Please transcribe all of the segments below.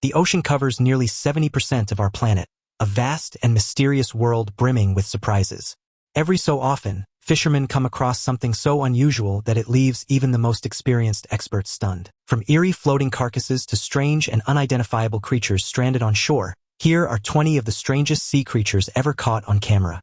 The ocean covers nearly 70% of our planet, a vast and mysterious world brimming with surprises. Every so often, fishermen come across something so unusual that it leaves even the most experienced experts stunned. From eerie floating carcasses to strange and unidentifiable creatures stranded on shore, here are 20 of the strangest sea creatures ever caught on camera.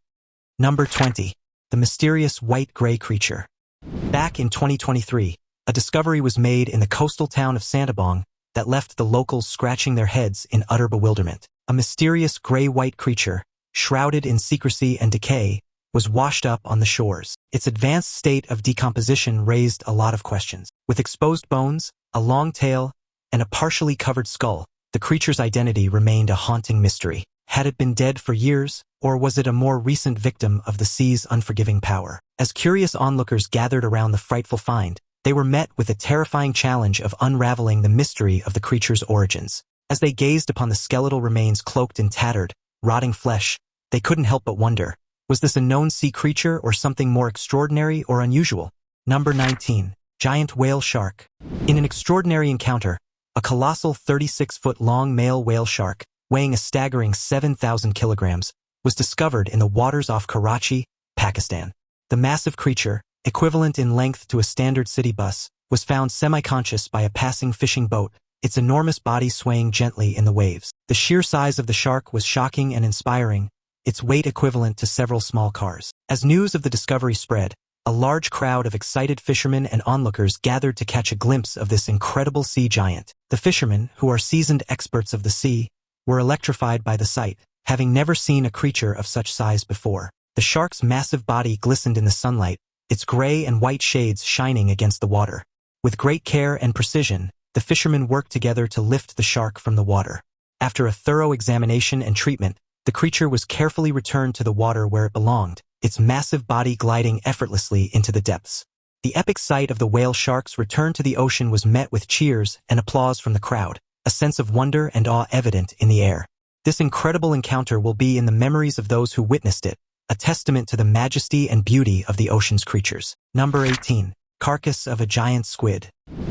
Number 20. The mysterious white-gray creature. Back in 2023, a discovery was made in the coastal town of Santabong that left the locals scratching their heads in utter bewilderment. A mysterious gray-white creature, shrouded in secrecy and decay, was washed up on the shores. Its advanced state of decomposition raised a lot of questions. With exposed bones, a long tail, and a partially covered skull, the creature's identity remained a haunting mystery. Had it been dead for years, or was it a more recent victim of the sea's unforgiving power? As curious onlookers gathered around the frightful find, they were met with a terrifying challenge of unraveling the mystery of the creature's origins. As they gazed upon the skeletal remains cloaked in tattered, rotting flesh, they couldn't help but wonder, was this a known sea creature or something more extraordinary or unusual? Number 19. Giant whale shark. In an extraordinary encounter, a colossal 36-foot-long male whale shark, weighing a staggering 7,000 kilograms, was discovered in the waters off Karachi, Pakistan. The massive creature, equivalent in length to a standard city bus, was found semi-conscious by a passing fishing boat, its enormous body swaying gently in the waves. The sheer size of the shark was shocking and inspiring, its weight equivalent to several small cars. As news of the discovery spread, a large crowd of excited fishermen and onlookers gathered to catch a glimpse of this incredible sea giant. The fishermen, who are seasoned experts of the sea, were electrified by the sight, having never seen a creature of such size before. The shark's massive body glistened in the sunlight, its gray and white shades shining against the water. With great care and precision, the fishermen worked together to lift the shark from the water. After a thorough examination and treatment, the creature was carefully returned to the water where it belonged, its massive body gliding effortlessly into the depths. The epic sight of the whale shark's return to the ocean was met with cheers and applause from the crowd, a sense of wonder and awe evident in the air. This incredible encounter will be in the memories of those who witnessed it, a testament to the majesty and beauty of the ocean's creatures. Number 18. Carcass of a giant squid.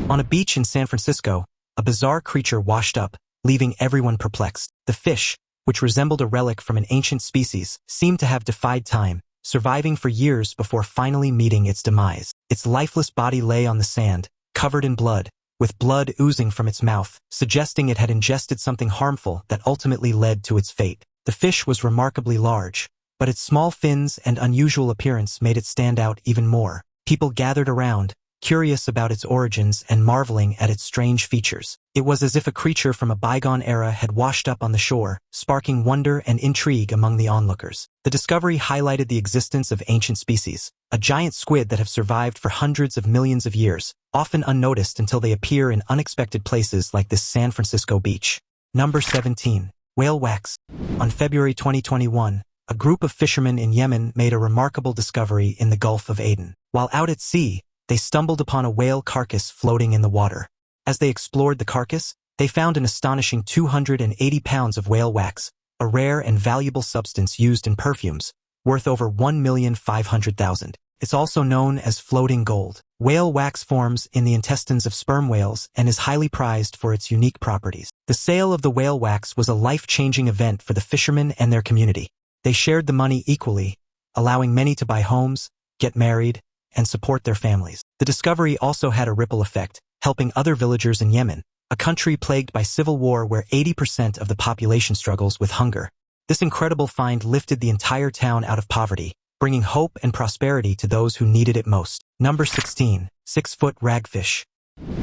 On a beach in San Francisco, a bizarre creature washed up, leaving everyone perplexed. The fish, which resembled a relic from an ancient species, seemed to have defied time, surviving for years before finally meeting its demise. Its lifeless body lay on the sand, covered in blood, with blood oozing from its mouth, suggesting it had ingested something harmful that ultimately led to its fate. The fish was remarkably large, but its small fins and unusual appearance made it stand out even more. People gathered around, curious about its origins and marveling at its strange features. It was as if a creature from a bygone era had washed up on the shore, sparking wonder and intrigue among the onlookers. The discovery highlighted the existence of ancient species, a giant squid that have survived for hundreds of millions of years, often unnoticed until they appear in unexpected places like this San Francisco beach. Number 17. Whale wax. On February 2021, a group of fishermen in Yemen made a remarkable discovery in the Gulf of Aden. While out at sea, they stumbled upon a whale carcass floating in the water. As they explored the carcass, they found an astonishing 280 pounds of whale wax, a rare and valuable substance used in perfumes, worth over $1,500,000. It's also known as floating gold. Whale wax forms in the intestines of sperm whales and is highly prized for its unique properties. The sale of the whale wax was a life-changing event for the fishermen and their community. They shared the money equally, allowing many to buy homes, get married, and support their families. The discovery also had a ripple effect, helping other villagers in Yemen, a country plagued by civil war where 80% of the population struggles with hunger. This incredible find lifted the entire town out of poverty, bringing hope and prosperity to those who needed it most. Number 16. 6-foot ragfish.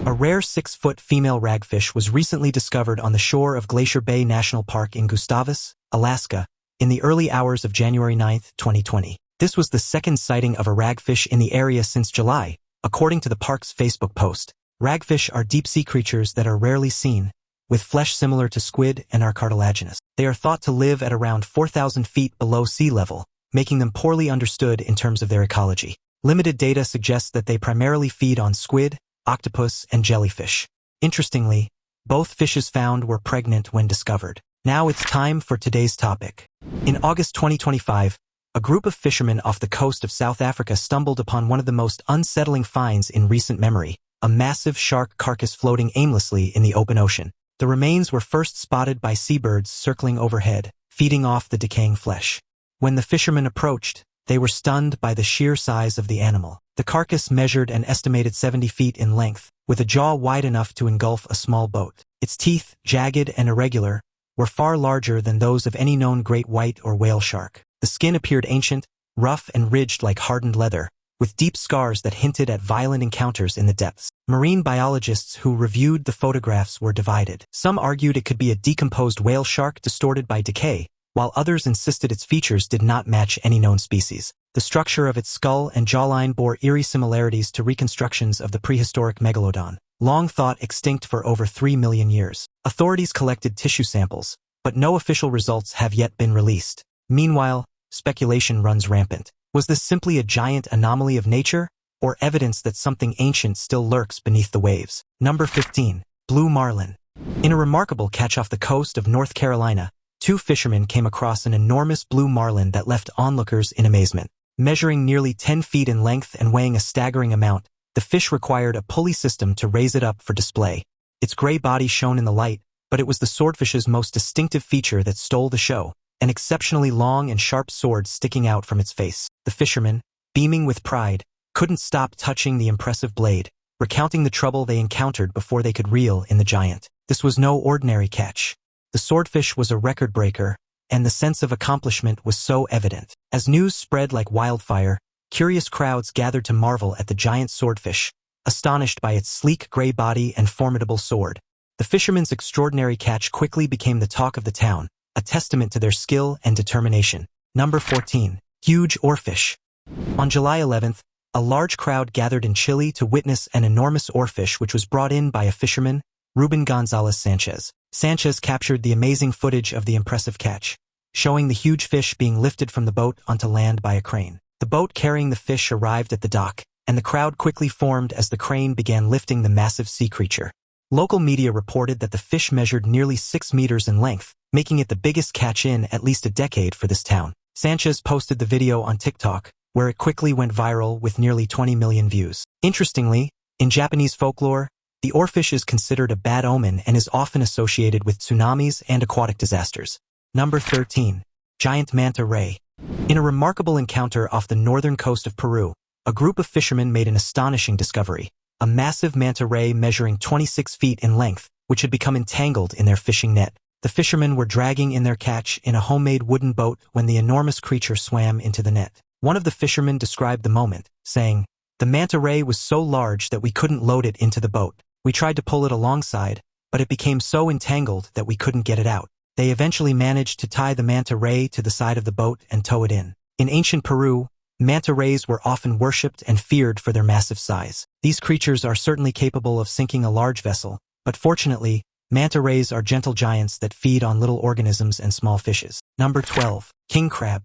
A rare 6-foot female ragfish was recently discovered on the shore of Glacier Bay National Park in Gustavus, Alaska, in the early hours of January 9, 2020. This was the second sighting of a ragfish in the area since July, according to the park's Facebook post. Ragfish are deep-sea creatures that are rarely seen, with flesh similar to squid and are cartilaginous. They are thought to live at around 4,000 feet below sea level, making them poorly understood in terms of their ecology. Limited data suggests that they primarily feed on squid, octopus, and jellyfish. Interestingly, both fishes found were pregnant when discovered. Now it's time for today's topic. In August 2025, a group of fishermen off the coast of South Africa stumbled upon one of the most unsettling finds in recent memory, a massive shark carcass floating aimlessly in the open ocean. The remains were first spotted by seabirds circling overhead, feeding off the decaying flesh. When the fishermen approached, they were stunned by the sheer size of the animal. The carcass measured an estimated 70 feet in length, with a jaw wide enough to engulf a small boat. Its teeth, jagged and irregular, were far larger than those of any known great white or whale shark. The skin appeared ancient, rough and ridged like hardened leather, with deep scars that hinted at violent encounters in the depths. Marine biologists who reviewed the photographs were divided. Some argued it could be a decomposed whale shark distorted by decay, while others insisted its features did not match any known species. The structure of its skull and jawline bore eerie similarities to reconstructions of the prehistoric megalodon, long thought extinct for over 3 million years. Authorities collected tissue samples, but no official results have yet been released. Meanwhile, speculation runs rampant. Was this simply a giant anomaly of nature, or evidence that something ancient still lurks beneath the waves? Number 15. Blue marlin. In a remarkable catch off the coast of North Carolina, 2 fishermen came across an enormous blue marlin that left onlookers in amazement. Measuring nearly 10 feet in length and weighing a staggering amount, the fish required a pulley system to raise it up for display. Its gray body shone in the light, but it was the swordfish's most distinctive feature that stole the show, an exceptionally long and sharp sword sticking out from its face. The fishermen, beaming with pride, couldn't stop touching the impressive blade, recounting the trouble they encountered before they could reel in the giant. This was no ordinary catch. The swordfish was a record breaker, and the sense of accomplishment was so evident. As news spread like wildfire, curious crowds gathered to marvel at the giant swordfish, astonished by its sleek gray body and formidable sword. The fishermen's extraordinary catch quickly became the talk of the town, a testament to their skill and determination. Number 14. Huge oarfish. On July 11th, a large crowd gathered in Chile to witness an enormous oarfish which was brought in by a fisherman, Ruben Gonzalez Sanchez. Sanchez captured the amazing footage of the impressive catch, showing the huge fish being lifted from the boat onto land by a crane. The boat carrying the fish arrived at the dock, and the crowd quickly formed as the crane began lifting the massive sea creature. Local media reported that the fish measured nearly 6 meters in length, making it the biggest catch in at least a decade for this town. Sanchez posted the video on TikTok, where it quickly went viral with nearly 20 million views. Interestingly, in Japanese folklore, the oarfish is considered a bad omen and is often associated with tsunamis and aquatic disasters. Number 13. Giant manta ray. In a remarkable encounter off the northern coast of Peru, a group of fishermen made an astonishing discovery: a massive manta ray measuring 26 feet in length, which had become entangled in their fishing net. The fishermen were dragging in their catch in a homemade wooden boat when the enormous creature swam into the net. One of the fishermen described the moment, saying, "The manta ray was so large that we couldn't load it into the boat. We tried to pull it alongside, but it became so entangled that we couldn't get it out." They eventually managed to tie the manta ray to the side of the boat and tow it in. In ancient Peru, manta rays were often worshipped and feared for their massive size. These creatures are certainly capable of sinking a large vessel, but fortunately, manta rays are gentle giants that feed on little organisms and small fishes. Number 12. King crab.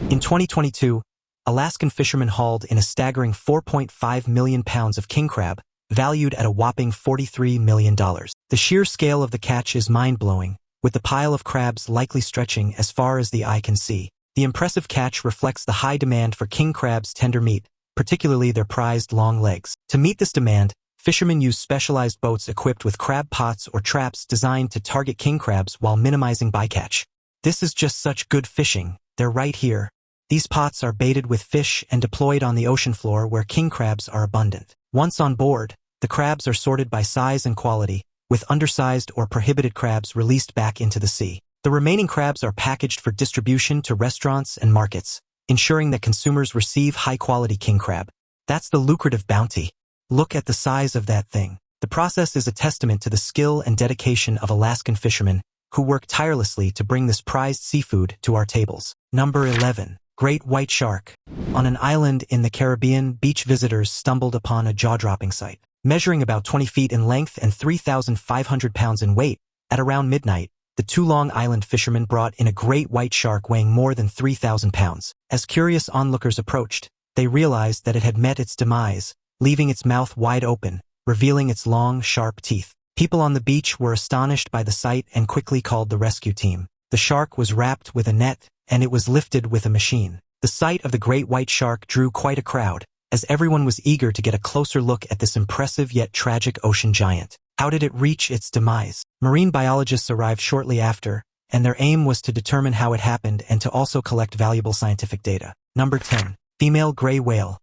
In 2022, Alaskan fishermen hauled in a staggering 4.5 million pounds of king crab, valued at a whopping $43 million. The sheer scale of the catch is mind-blowing, with the pile of crabs likely stretching as far as the eye can see. The impressive catch reflects the high demand for king crab's tender meat, particularly their prized long legs. To meet this demand, fishermen use specialized boats equipped with crab pots or traps designed to target king crabs while minimizing bycatch. This is just such good fishing. They're right here. These pots are baited with fish and deployed on the ocean floor where king crabs are abundant. Once on board, the crabs are sorted by size and quality, with undersized or prohibited crabs released back into the sea. The remaining crabs are packaged for distribution to restaurants and markets, ensuring that consumers receive high-quality king crab. That's the lucrative bounty. Look at the size of that thing. The process is a testament to the skill and dedication of Alaskan fishermen, who work tirelessly to bring this prized seafood to our tables. Number 11. Great white shark. On an island in the Caribbean, beach visitors stumbled upon a jaw-dropping sight. Measuring about 20 feet in length and 3,500 pounds in weight, at around midnight, the two Long Island fishermen brought in a great white shark weighing more than 3,000 pounds. As curious onlookers approached, they realized that it had met its demise, leaving its mouth wide open, revealing its long, sharp teeth. People on the beach were astonished by the sight and quickly called the rescue team. The shark was wrapped with a net, and it was lifted with a machine. The sight of the great white shark drew quite a crowd, as everyone was eager to get a closer look at this impressive yet tragic ocean giant. How did it reach its demise? Marine biologists arrived shortly after, and their aim was to determine how it happened and to also collect valuable scientific data. Number 10. Female gray whale.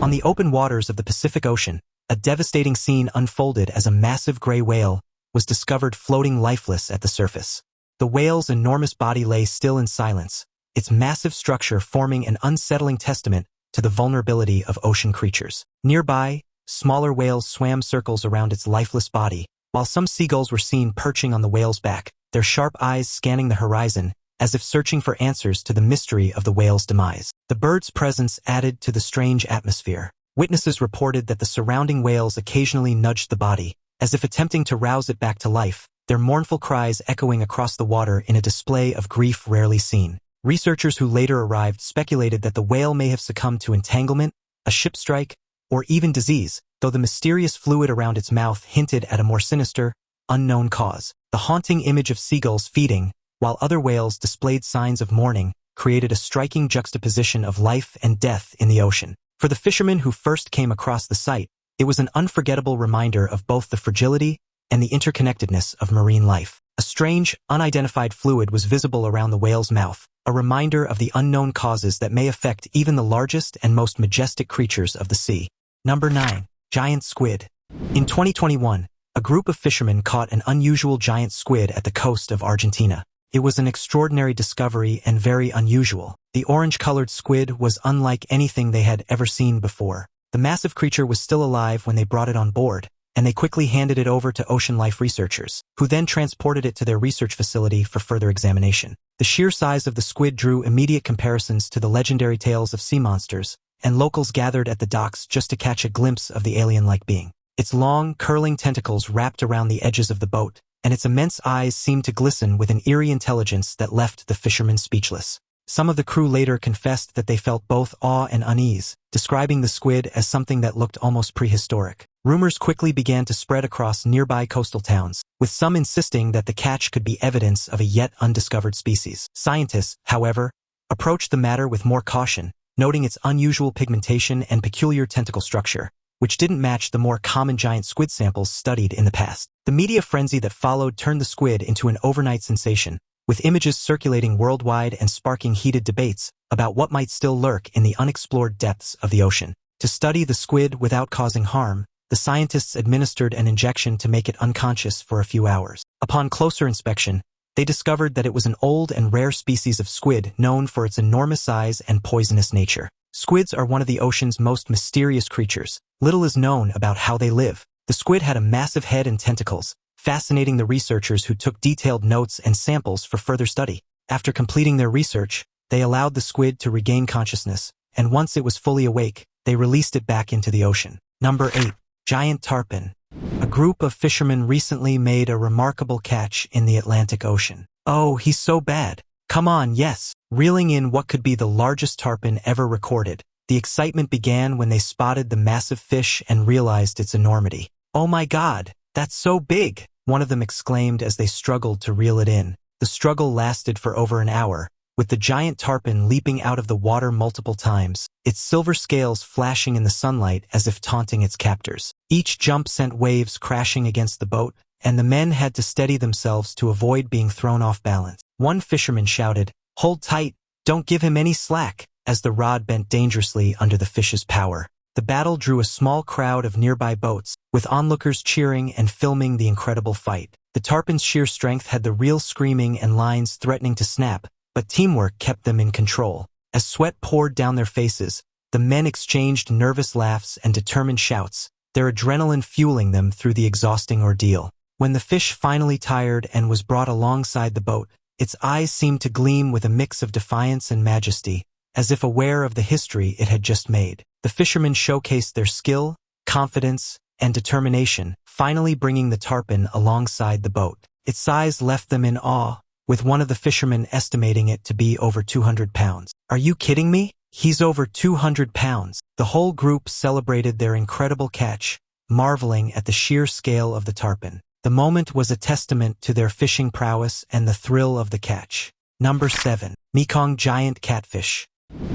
On the open waters of the Pacific Ocean, a devastating scene unfolded as a massive gray whale was discovered floating lifeless at the surface. The whale's enormous body lay still in silence, its massive structure forming an unsettling testament to the vulnerability of ocean creatures. Nearby, smaller whales swam circles around its lifeless body, while some seagulls were seen perching on the whale's back, their sharp eyes scanning the horizon as if searching for answers to the mystery of the whale's demise. The bird's presence added to the strange atmosphere. Witnesses reported that the surrounding whales occasionally nudged the body, as if attempting to rouse it back to life, their mournful cries echoing across the water in a display of grief rarely seen. Researchers who later arrived speculated that the whale may have succumbed to entanglement, a ship strike, or even disease, though the mysterious fluid around its mouth hinted at a more sinister, unknown cause. The haunting image of seagulls feeding, while other whales displayed signs of mourning, created a striking juxtaposition of life and death in the ocean. For the fishermen who first came across the site, it was an unforgettable reminder of both the fragility and the interconnectedness of marine life. A strange, unidentified fluid was visible around the whale's mouth, a reminder of the unknown causes that may affect even the largest and most majestic creatures of the sea. Number 9. Giant squid. In 2021, a group of fishermen caught an unusual giant squid at the coast of Argentina. It was an extraordinary discovery and very unusual. The orange-colored squid was unlike anything they had ever seen before. The massive creature was still alive when they brought it on board, and they quickly handed it over to ocean life researchers, who then transported it to their research facility for further examination. The sheer size of the squid drew immediate comparisons to the legendary tales of sea monsters, and locals gathered at the docks just to catch a glimpse of the alien-like being. Its long, curling tentacles wrapped around the edges of the boat, and its immense eyes seemed to glisten with an eerie intelligence that left the fishermen speechless. Some of the crew later confessed that they felt both awe and unease, describing the squid as something that looked almost prehistoric. Rumors quickly began to spread across nearby coastal towns, with some insisting that the catch could be evidence of a yet undiscovered species. Scientists, however, approached the matter with more caution, noting its unusual pigmentation and peculiar tentacle structure, which didn't match the more common giant squid samples studied in the past. The media frenzy that followed turned the squid into an overnight sensation, with images circulating worldwide and sparking heated debates about what might still lurk in the unexplored depths of the ocean. To study the squid without causing harm, the scientists administered an injection to make it unconscious for a few hours. Upon closer inspection, they discovered that it was an old and rare species of squid known for its enormous size and poisonous nature. Squids are one of the ocean's most mysterious creatures. Little is known about how they live. The squid had a massive head and tentacles, fascinating the researchers who took detailed notes and samples for further study. After completing their research, they allowed the squid to regain consciousness, and once it was fully awake, they released it back into the ocean. Number 8. Giant tarpon. A group of fishermen recently made a remarkable catch in the Atlantic Ocean. Oh, he's so bad. Come on, yes. Reeling in what could be the largest tarpon ever recorded, the excitement began when they spotted the massive fish and realized its enormity. Oh my God, that's so big, one of them exclaimed as they struggled to reel it in. The struggle lasted for over an hour, with the giant tarpon leaping out of the water multiple times, its silver scales flashing in the sunlight as if taunting its captors. Each jump sent waves crashing against the boat, and the men had to steady themselves to avoid being thrown off balance. One fisherman shouted, "Hold tight, don't give him any slack," as the rod bent dangerously under the fish's power. The battle drew a small crowd of nearby boats, with onlookers cheering and filming the incredible fight. The tarpon's sheer strength had the reel screaming and lines threatening to snap, but teamwork kept them in control. As sweat poured down their faces, the men exchanged nervous laughs and determined shouts, their adrenaline fueling them through the exhausting ordeal. When the fish finally tired and was brought alongside the boat, its eyes seemed to gleam with a mix of defiance and majesty, as if aware of the history it had just made. The fishermen showcased their skill, confidence, and determination, finally bringing the tarpon alongside the boat. Its size left them in awe, with one of the fishermen estimating it to be over 200 pounds. "Are you kidding me? He's over 200 pounds. The whole group celebrated their incredible catch, marveling at the sheer scale of the tarpon. The moment was a testament to their fishing prowess and the thrill of the catch. Number 7. Mekong giant catfish.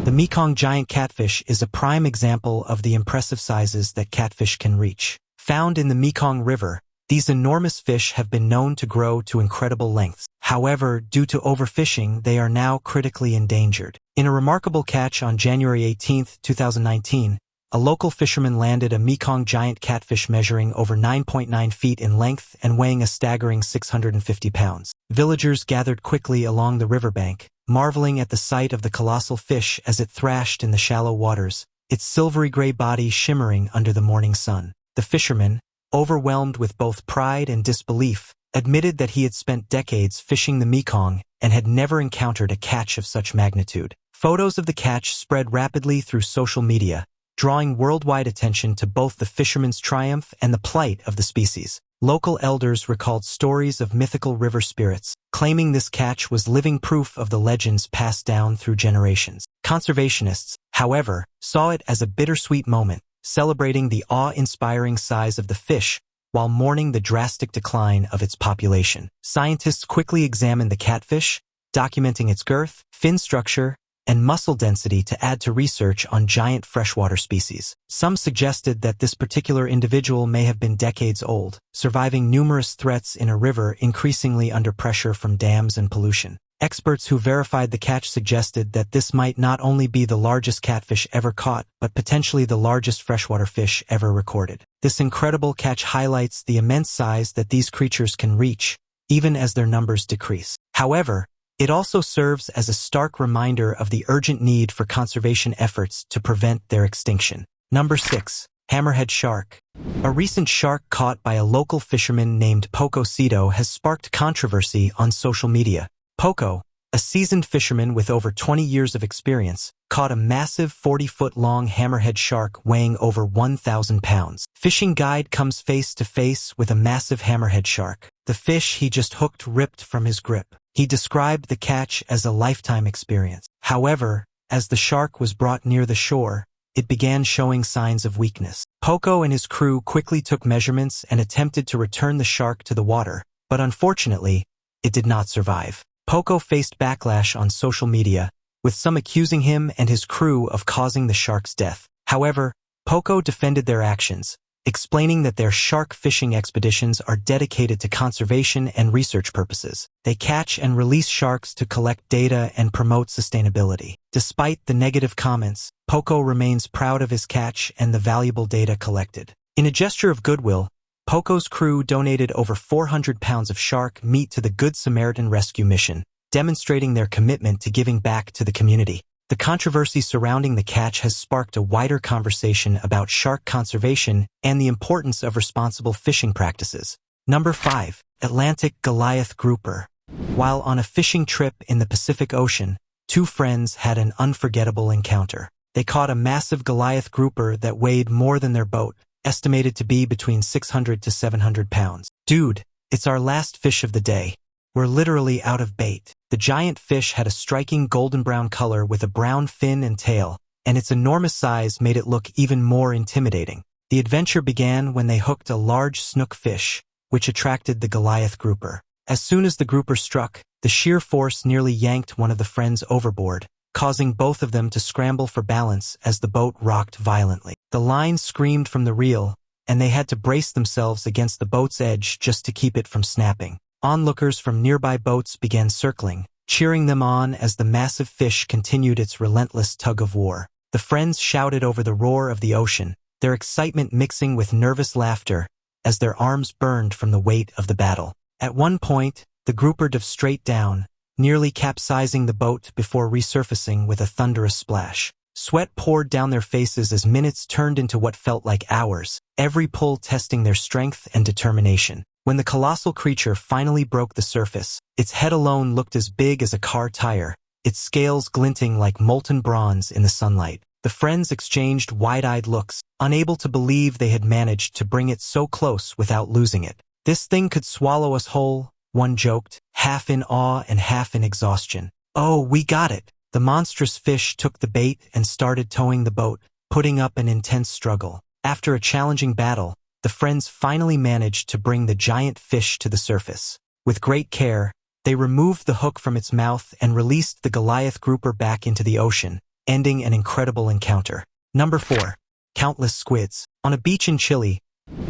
The Mekong giant catfish is a prime example of the impressive sizes that catfish can reach. Found in the Mekong River, These enormous fish have been known to grow to incredible lengths. However, due to overfishing, they are now critically endangered. In a remarkable catch on January 18, 2019, a local fisherman landed a Mekong giant catfish measuring over 9.9 feet in length and weighing a staggering 650 pounds. Villagers gathered quickly along the riverbank, marveling at the sight of the colossal fish as it thrashed in the shallow waters, its silvery gray body shimmering under the morning sun. The fisherman, overwhelmed with both pride and disbelief, admitted that he had spent decades fishing the Mekong and had never encountered a catch of such magnitude. Photos of the catch spread rapidly through social media, drawing worldwide attention to both the fisherman's triumph and the plight of the species. Local elders recalled stories of mythical river spirits, claiming this catch was living proof of the legends passed down through generations. Conservationists, however, saw it as a bittersweet moment, celebrating the awe-inspiring size of the fish while mourning the drastic decline of its population. Scientists quickly examined the catfish, documenting its girth, fin structure, and muscle density to add to research on giant freshwater species. Some suggested that this particular individual may have been decades old, surviving numerous threats in a river increasingly under pressure from dams and pollution. Experts who verified the catch suggested that this might not only be the largest catfish ever caught, but potentially the largest freshwater fish ever recorded. This incredible catch highlights the immense size that these creatures can reach, even as their numbers decrease. However, it also serves as a stark reminder of the urgent need for conservation efforts to prevent their extinction. Number 6. Hammerhead shark. A recent shark caught by a local fisherman named Poco Cito has sparked controversy on social media. Poco, a seasoned fisherman with over 20 years of experience, caught a massive 40-foot-long hammerhead shark weighing over 1,000 pounds. Fishing Guide comes face to face with a massive hammerhead shark. The fish he just hooked ripped from his grip. He described the catch as a lifetime experience. However, as the shark was brought near the shore, it began showing signs of weakness. Poco and his crew quickly took measurements and attempted to return the shark to the water, but unfortunately, it did not survive. Poco faced backlash on social media, with some accusing him and his crew of causing the shark's death. However, Poco defended their actions, explaining that their shark fishing expeditions are dedicated to conservation and research purposes. They catch and release sharks to collect data and promote sustainability. Despite the negative comments, Poco remains proud of his catch and the valuable data collected. In a gesture of goodwill, Poco's crew donated over 400 pounds of shark meat to the Good Samaritan Rescue Mission, demonstrating their commitment to giving back to the community. The controversy surrounding the catch has sparked a wider conversation about shark conservation and the importance of responsible fishing practices. Number 5. Atlantic Goliath Grouper. While on a fishing trip in the Pacific Ocean, two friends had an unforgettable encounter. They caught a massive Goliath grouper that weighed more than their boat, estimated to be between 600 to 700 pounds. "Dude, it's our last fish of the day. We're literally out of bait." The giant fish had a striking golden brown color with a brown fin and tail, and its enormous size made it look even more intimidating. The adventure began when they hooked a large snook fish, which attracted the Goliath grouper. As soon as the grouper struck, the sheer force nearly yanked one of the friends overboard, causing both of them to scramble for balance as the boat rocked violently. The line screamed from the reel, and they had to brace themselves against the boat's edge just to keep it from snapping. Onlookers from nearby boats began circling, cheering them on as the massive fish continued its relentless tug-of-war. The friends shouted over the roar of the ocean, their excitement mixing with nervous laughter as their arms burned from the weight of the battle. At one point, the grouper dove straight down, nearly capsizing the boat before resurfacing with a thunderous splash. Sweat poured down their faces as minutes turned into what felt like hours, every pull testing their strength and determination. When the colossal creature finally broke the surface, its head alone looked as big as a car tire, its scales glinting like molten bronze in the sunlight. The friends exchanged wide-eyed looks, unable to believe they had managed to bring it so close without losing it. "This thing could swallow us whole," one joked, half in awe and half in exhaustion. "Oh, we got it." The monstrous fish took the bait and started towing the boat, putting up an intense struggle. After a challenging battle, the friends finally managed to bring the giant fish to the surface. With great care, they removed the hook from its mouth and released the Goliath grouper back into the ocean, ending an incredible encounter. Number 4. Countless squids. On a beach in Chile,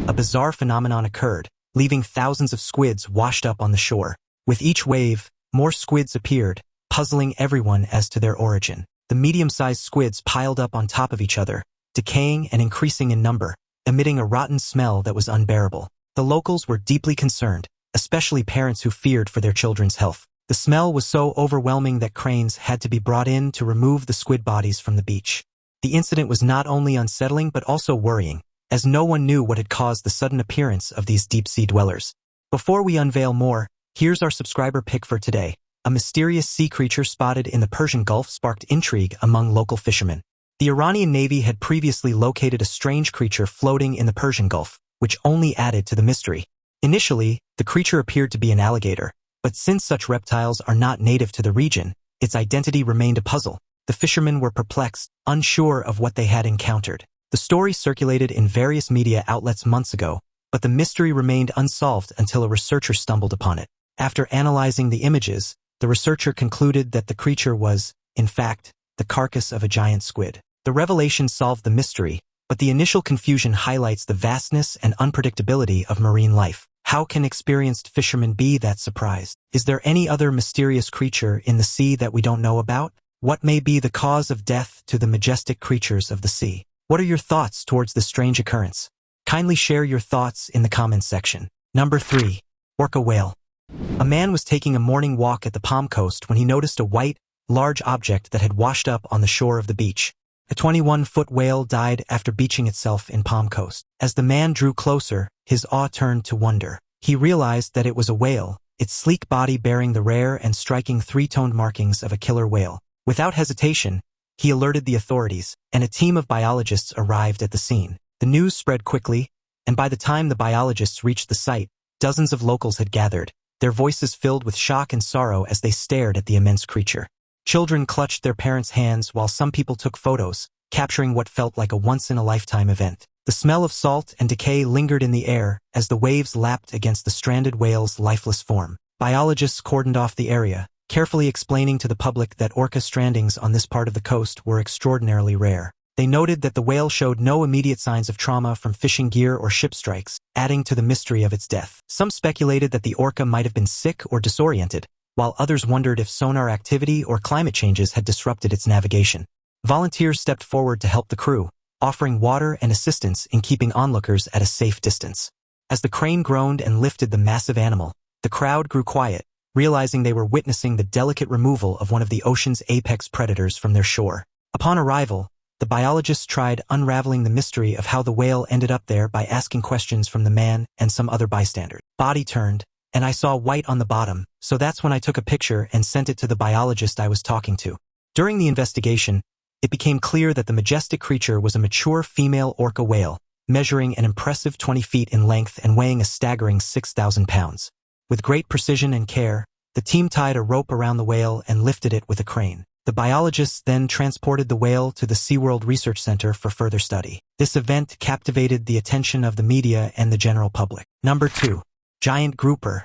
a bizarre phenomenon occurred. leaving thousands of squids washed up on the shore. With each wave, more squids appeared, puzzling everyone as to their origin. The medium-sized squids piled up on top of each other, decaying and increasing in number, emitting a rotten smell that was unbearable. The locals were deeply concerned, especially parents who feared for their children's health. The smell was so overwhelming that cranes had to be brought in to remove the squid bodies from the beach. The incident was not only unsettling but also worrying, as no one knew what had caused the sudden appearance of these deep-sea dwellers. Before we unveil more, here's our subscriber pick for today. A mysterious sea creature spotted in the Persian Gulf sparked intrigue among local fishermen. The Iranian Navy had previously located a strange creature floating in the Persian Gulf, which only added to the mystery. Initially, the creature appeared to be an alligator, but since such reptiles are not native to the region, its identity remained a puzzle. The fishermen were perplexed, unsure of what they had encountered. The story circulated in various media outlets months ago, but the mystery remained unsolved until a researcher stumbled upon it. After analyzing the images, the researcher concluded that the creature was, in fact, the carcass of a giant squid. The revelation solved the mystery, but the initial confusion highlights the vastness and unpredictability of marine life. How can experienced fishermen be that surprised? Is there any other mysterious creature in the sea that we don't know about? What may be the cause of death to the majestic creatures of the sea? What are your thoughts towards this strange occurrence? Kindly share your thoughts in the comments section. Number 3. Orca whale. A man was taking a morning walk at the Palm Coast when he noticed a white, large object that had washed up on the shore of the beach. A 21-foot whale died after beaching itself in Palm Coast. As the man drew closer, his awe turned to wonder. He realized that it was a whale, its sleek body bearing the rare and striking three-toned markings of a killer whale. Without hesitation, he alerted the authorities, and a team of biologists arrived at the scene. The news spread quickly, and by the time the biologists reached the site, dozens of locals had gathered, their voices filled with shock and sorrow as they stared at the immense creature. Children clutched their parents' hands while some people took photos, capturing what felt like a once-in-a-lifetime event. The smell of salt and decay lingered in the air as the waves lapped against the stranded whale's lifeless form. Biologists cordoned off the area, carefully explaining to the public that orca strandings on this part of the coast were extraordinarily rare. They noted that the whale showed no immediate signs of trauma from fishing gear or ship strikes, adding to the mystery of its death. Some speculated that the orca might have been sick or disoriented, while others wondered if sonar activity or climate changes had disrupted its navigation. Volunteers stepped forward to help the crew, offering water and assistance in keeping onlookers at a safe distance. As the crane groaned and lifted the massive animal, the crowd grew quiet, realizing they were witnessing the delicate removal of one of the ocean's apex predators from their shore. Upon arrival, the biologists tried unraveling the mystery of how the whale ended up there by asking questions from the man and some other bystanders. Body turned, and I saw white on the bottom, so that's when I took a picture and sent it to the biologist I was talking to. During the investigation, it became clear that the majestic creature was a mature female orca whale, measuring an impressive 20 feet in length and weighing a staggering 6,000 pounds. With great precision and care, the team tied a rope around the whale and lifted it with a crane. The biologists then transported the whale to the SeaWorld Research Center for further study. This event captivated the attention of the media and the general public. Number 2. Giant grouper.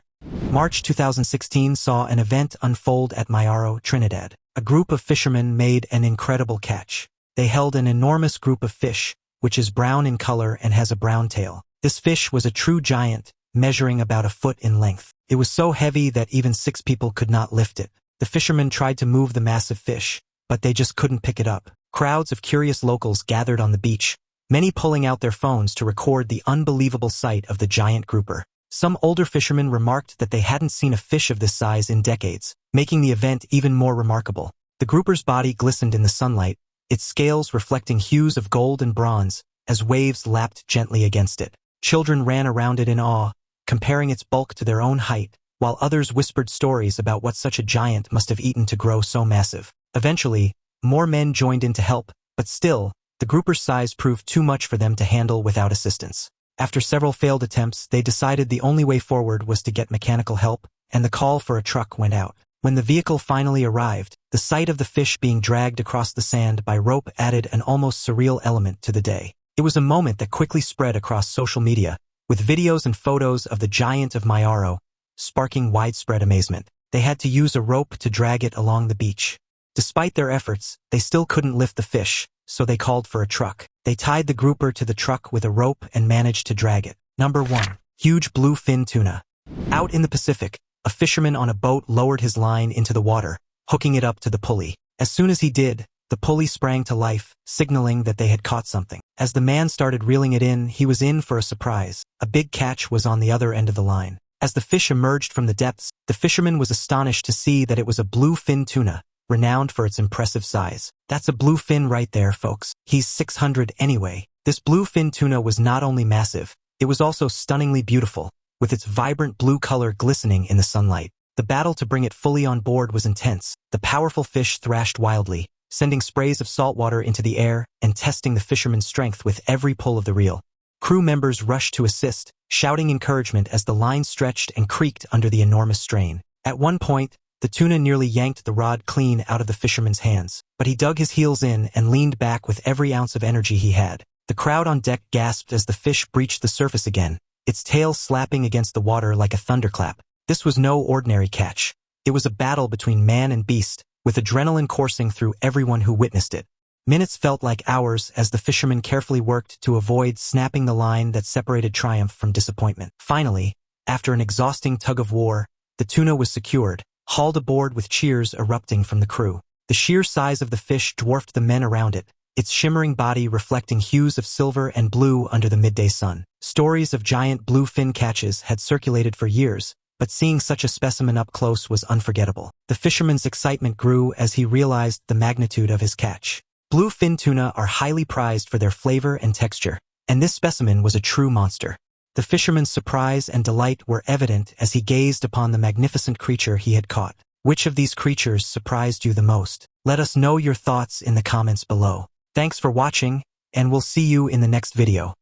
March 2016 saw an event unfold at Mayaro, Trinidad. A group of fishermen made an incredible catch. They held an enormous group of fish, which is brown in color and has a brown tail. This fish was a true giant, measuring about a foot in length. It was so heavy that even 6 people could not lift it. The fishermen tried to move the massive fish, but they just couldn't pick it up. Crowds of curious locals gathered on the beach, many pulling out their phones to record the unbelievable sight of the giant grouper. Some older fishermen remarked that they hadn't seen a fish of this size in decades, making the event even more remarkable. The grouper's body glistened in the sunlight, its scales reflecting hues of gold and bronze, as waves lapped gently against it. Children ran around it in awe, comparing its bulk to their own height, while others whispered stories about what such a giant must have eaten to grow so massive. Eventually, more men joined in to help, but still, the grouper's size proved too much for them to handle without assistance. After several failed attempts, they decided the only way forward was to get mechanical help, and the call for a truck went out. When the vehicle finally arrived, the sight of the fish being dragged across the sand by rope added an almost surreal element to the day. It was a moment that quickly spread across social media, with videos and photos of the giant of Mayaro, sparking widespread amazement. They had to use a rope to drag it along the beach. Despite their efforts, they still couldn't lift the fish, so they called for a truck. They tied the grouper to the truck with a rope and managed to drag it. Number 1. Huge bluefin tuna. Out in the Pacific, a fisherman on a boat lowered his line into the water, hooking it up to the pulley. As soon as he did, the pulley sprang to life, signaling that they had caught something. As the man started reeling it in, he was in for a surprise. A big catch was on the other end of the line. As the fish emerged from the depths, the fisherman was astonished to see that it was a bluefin tuna, renowned for its impressive size. That's a bluefin right there, folks. He's 600 anyway. This bluefin tuna was not only massive, it was also stunningly beautiful, with its vibrant blue color glistening in the sunlight. The battle to bring it fully on board was intense. The powerful fish thrashed wildly, sending sprays of salt water into the air and testing the fisherman's strength with every pull of the reel. Crew members rushed to assist, shouting encouragement as the line stretched and creaked under the enormous strain. At one point, the tuna nearly yanked the rod clean out of the fisherman's hands, but he dug his heels in and leaned back with every ounce of energy he had. The crowd on deck gasped as the fish breached the surface again, its tail slapping against the water like a thunderclap. This was no ordinary catch. It was a battle between man and beast, with adrenaline coursing through everyone who witnessed it. Minutes felt like hours as the fisherman carefully worked to avoid snapping the line that separated triumph from disappointment. Finally, after an exhausting tug of war, the tuna was secured, hauled aboard with cheers erupting from the crew. The sheer size of the fish dwarfed the men around it, its shimmering body reflecting hues of silver and blue under the midday sun. Stories of giant bluefin catches had circulated for years, but seeing such a specimen up close was unforgettable. The fisherman's excitement grew as he realized the magnitude of his catch. Bluefin tuna are highly prized for their flavor and texture, and this specimen was a true monster. The fisherman's surprise and delight were evident as he gazed upon the magnificent creature he had caught. Which of these creatures surprised you the most? Let us know your thoughts in the comments below. Thanks for watching, and we'll see you in the next video.